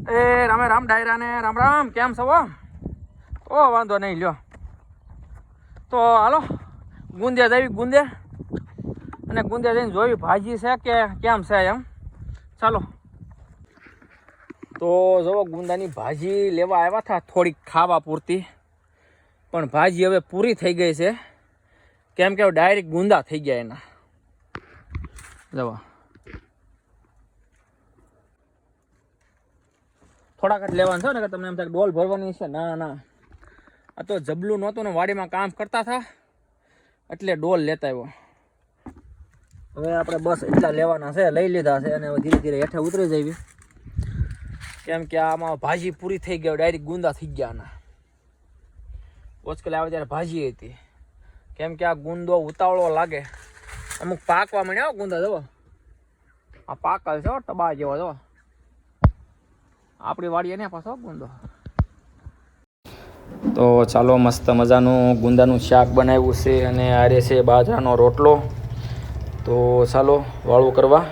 એ રામે રામ ડાયરા ને રામ રામ, કેમ છો? ઓ વાંધો નહીં, લ્યો તો હાલો ગુંદે જવી, ગુંદે અને ગુંદે જઈને જોઈ ભાજી છે કે કેમ છે એમ. ચાલો તો જો ગુંદાની ભાજી લેવા આવ્યા હતા, થોડીક ખાવા પૂરતી, પણ ભાજી હવે પૂરી થઈ ગઈ છે, કેમ કે ડાયરેક્ટ ગુંદા થઈ ગયા એના. જવા થોડાક જ લેવાનું છે ને, કે તમને એમ થાય ડોલ ભરવાની છે. ના ના, આ તો જબલું નહોતું ને, વાડીમાં કામ કરતા હતા એટલે ડોલ લેતા આવ્યો. હવે આપણે બસ એટલા લેવાના છે, લઈ લીધા છે, અને હવે ધીરે ધીરે હેઠે ઉતરી જઈએ, કેમ કે આમાં ભાજી પૂરી થઈ ગઈ, ડાયરેક્ટ ગુંદા થઈ ગયા આના. ઓચકલે આવે ત્યારે ભાજી હતી, કેમ કે આ ગુંદો ઉતાવળો લાગે, અમુક પાકવા મળ્યા ગુંદા. જવો આ પાકલ છે ટબા જેવો, જો આપણી વાડીએ ને પાછો ગુંદો. તો ચાલો મસ્ત મજાનું ગુંદાનું શાક બનાવ્યું છે, અને આરે છે બાજરાનો રોટલો. તો ચાલો વાળું કરવા.